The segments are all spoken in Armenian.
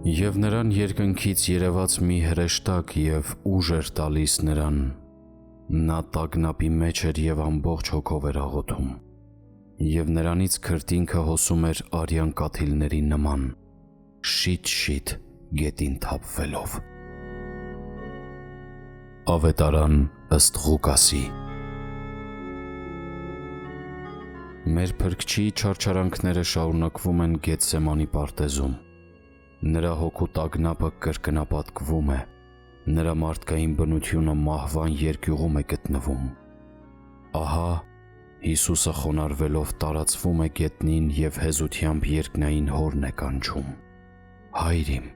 Եվ նրան երկնքից երևաց մի հրեշտակ և ուժ էր տալիս նրան։ Նա տագնապի մեջ էր և ամբողջ հոգով էր աղոթում։ Եվ նրանից քրտինքը հոսում էր արյան կաթիլների նման, շիթ-շիթ գետին թափվելով։ Ավետարան ըստ Ղուկասի։ Մեր Փրկչի չարչարանքները շարունակվում են Գեթսեմանի պարտեզում։ Նրա հոգու տագնապը կրկնապատկվում է, նրա մարդկային բնությունը մահվան երկյուղում է գտնվում։ Ահա Հիսուսը խոնարհվելով տարածվում է գետնին և հեզությամբ երկնային Հորն է կանչում. «Հայր իմ,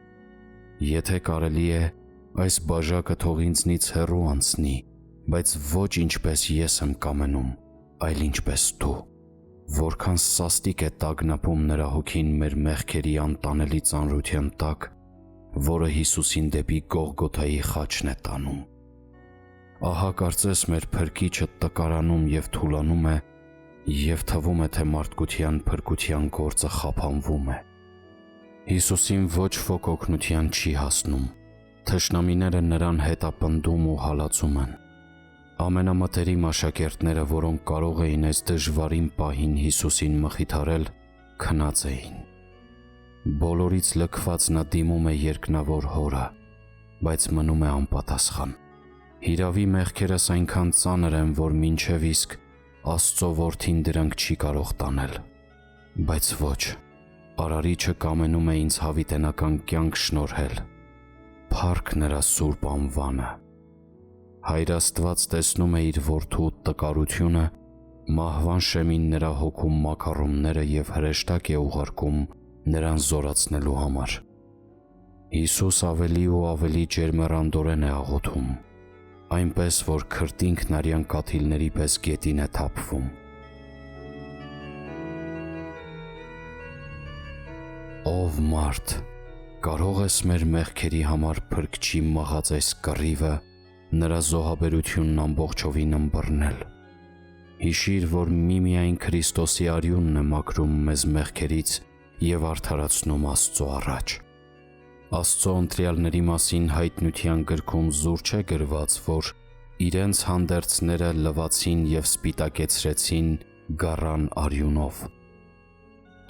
եթե կարելի է, այս բաժակը թող ինձնից հեռու անցնի, բայց ոչ ինչպես ես եմ կամենում, այլ ինչպես դու»։ Որքան սաստիկ է տագնապում նրա հոգին մեր մեղքերի անտանելի ծանրության տակ, որը Հիսուսին դեպի Գողգոթայի խաչն է տանում։ Ահա կարծես մեր Փրկիչը տկարանում և թուլանում է, և թվում է, թե մարդկության փրկության գործը խափանվում է։ Հիսուսին ոչ ոք օգնության չի հասնում։ Թշնամիները նրան հետապնդում ու հալածում են։ Ամենամտերիմ աշակերտները, որոնք կարող էին այս դժվարին պահին Հիսուսին մխիթարել, քնած էին։ Բոլորից լքված նա դիմում է երկնավոր Հորը, բայց մնում է անպատասխան։ Հիրավի մեղքերս այնքան ծանր են, որ մինչև իսկ Աստծո Որդին դրանք չի կարող տանել։ Բայց ոչ, Արարիչը կամենում է ինձ հավիտենական կյանք շնորհել։ Փառք նրա սուրբ անվանը։ Հայր Աստված տեսնում է իր որդու տկարությունը, մահվան շեմին նրա հոգում մաքառումները և հրեշտակ է ուղարկում նրան զորացնելու համար։ Հիսուս ավելի ու ավելի ջերմեռանդորեն է աղոթում, այնպես որ քրտինքն արյան կաթիլների պես գետին է թափվում։ Ով մարդ, կարո՞ղ ես մեր մեղքերի համար Փրկչի մղած այս կռիվը, նրա զոհաբերությունն ամբողջովին ըմբռնել։ Հիշիր, որ միմիայն Քրիստոսի արյունն է մաքրում մեզ մեղքերից և արդարացնում Աստծո առաջ։ Աստծո ընտրյալների մասին հայտնության գրքում զուր չէ գրված, որ իրենց հանդերձները լվացին և սպիտակեցրեցին գառան արյունով։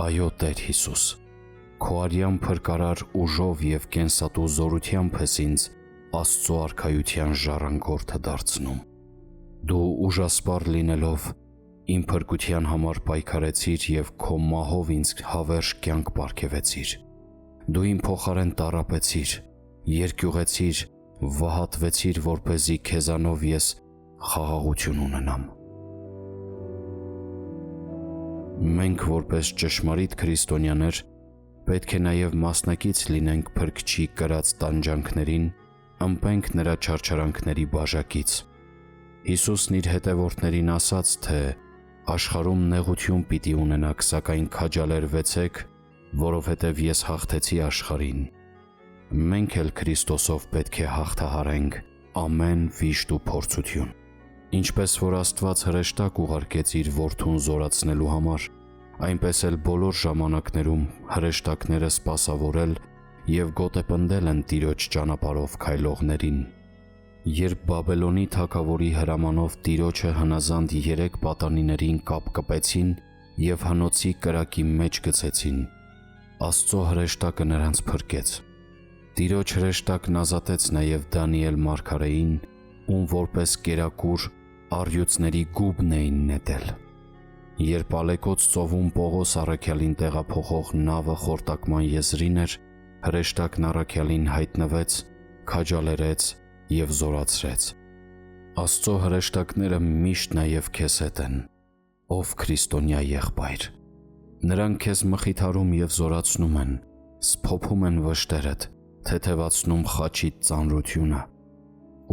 Այո, Տեր Հիսուս, քո արյան փրկարար ուժով և կենսատու զորությամբ ես ինձ Աստծո արքայության ժառանգորդը դարձնում։ Դու ուժասպառ լինելով իմ փրկության համար պայքարեցիր և քո մահով ինձ հավերժ կյանք պարգևեցիր։ Դու իմ փոխարեն տառապեցիր, երկյուղեցիր, վհատվեցիր, որպեսզի քեզանով ես խաղաղություն ունենամ։ Մենք որպես ճշմարիտ քրիստոնյաներ պետք է նաև մասնակից լինենք Փրկչի կրած տանջանքներին, ըմպենք նրա չարչարանքների բաժակից։ Հիսուսն իր հետևորդներին ասաց, թե աշխարհում նեղություն պիտի ունենաք, սակայն քաջալերվեցեք, որովհետև ես հաղթեցի աշխարհին։ Մենք էլ Քրիստոսով պետք է հաղթահարենք ամեն վիշտ ու փորձություն։ Ինչպես որ Աստված հրեշտակ ուղարկեց իր որդուն զորացնելու համար, այնպես էլ բոլոր ժամանակներում հրեշտակները սպասավորել և գոտեպնդել են Տիրոջ ճանապարհով քայլողներին։ Երբ Բաբելոնի թագավորի հրամանով Տիրոջը հնազանդ 3 պատանիներին կապ կպեցին և հնոցի կրակի մեջ գցեցին, Աստծո հրեշտակը նրանց փրկեց։ Տիրոջ հրեշտակն ազատեց նաև Դանիել մարգարեին, ում որպես կերակուր առյուծների գուբն էին նետել։ Երբ Ալեկոծ ծովում Պողոս առաքյալին տեղափոխող նավը խորտակման եզրին էր, հրեշտակն առաքյալին հայտնվեց, քաջալերեց և զորացրեց։ Աստծո հրեշտակները միշտ նաև քեզ հետ են, ով քրիստոնյա եղբայր։ Նրանք քեզ մխիթարում և զորացնում են, սփոփում են վշտերդ, թեթևացնում խաչիդ ծանրությունը։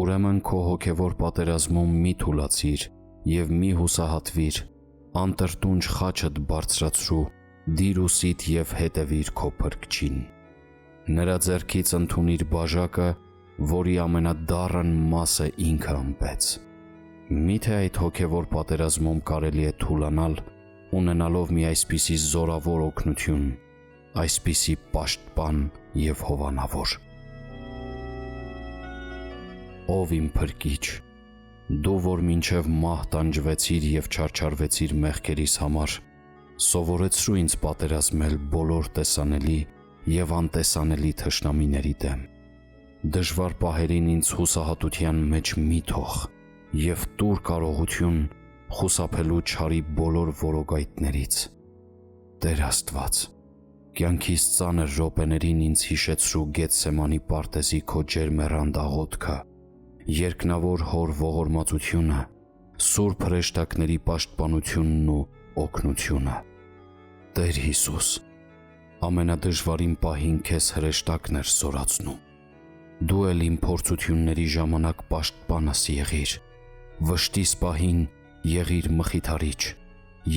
Ուրեմն քո հոգևոր պատերազմում մի թուլացիր և մի հուսահատվիր, անտրտունջ խաչդ բարձրացրու, դիր ուսիդ և հետևիր քո Փրկչին։ Նրա ձեռքից ընդունիր բաժակը, որի ամենադառն մասը ինքը ըմպեց։ Միթե այդ հոգևոր պատերազմում կարելի է թուլանալ, ունենալով մի այսպիսի զորավոր օգնություն, այսպիսի պաշտպան և հովանավոր։ Ով իմ փրկիչ, դու, որ մինչև մահ տանջվեցիր և չարչարվեցիր մեղքերիս համար, սովորեցրու ինձ պատերազմել բոլոր տեսանելի և անտեսանելի թշնամիների դեմ։ Դժվար պահերին ինձ հուսահատության մեջ մի թող և տուր կարողություն խուսափելու չարի բոլոր որոգայթներից։ Տեր Աստված, կյանքիս ծանր րոպեներին ինձ հիշեցրու Գեթսեմանի պարտեզի քո ջերմեռանդ աղոթքը, երկնավոր Հոր ողորմածությունը, սուրբ հրեշտակների պաշտպանությունն ու օգնությունը։ Տեր Հիսուս, ամենադժվարին պահին քեզ հրեշտակն էր զորացնում։ Դու էլ իմ փորձությունների ժամանակ պաշտպանս եղիր, վշտիս պահին եղիր մխիթարիչ,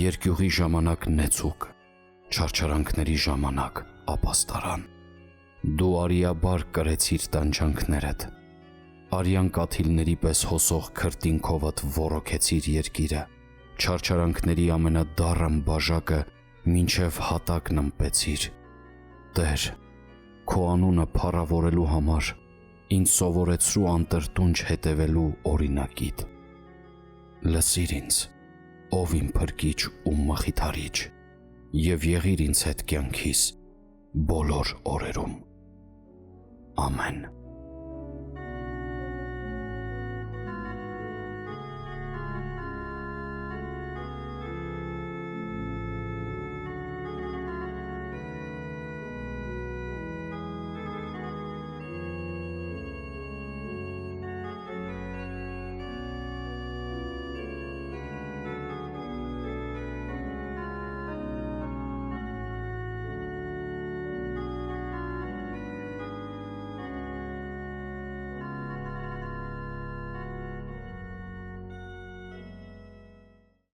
երկյուղի ժամանակ նեցուկ, չարչարանքների ժամանակ ապաստարան։ Դու արիաբար կրեցիր տանջանքներդ, արյան կաթիլների պես հոսող քրտինքովդ ոռոգեցիր երկիրը, չարչարանքների ամենադառն բաժակը մինչև հատակն ըմպեցիր։ Տեր, քո անունը փառավորելու համար ինձ սովորեցրու անտրտունջ հետևելու օրինակիդ։ Լսիր ինձ, ով իմ փրկիչ ու մխիթարիչ, և եղիր ինձ հետ կյանքիս բոլոր օրերում։ Ամեն։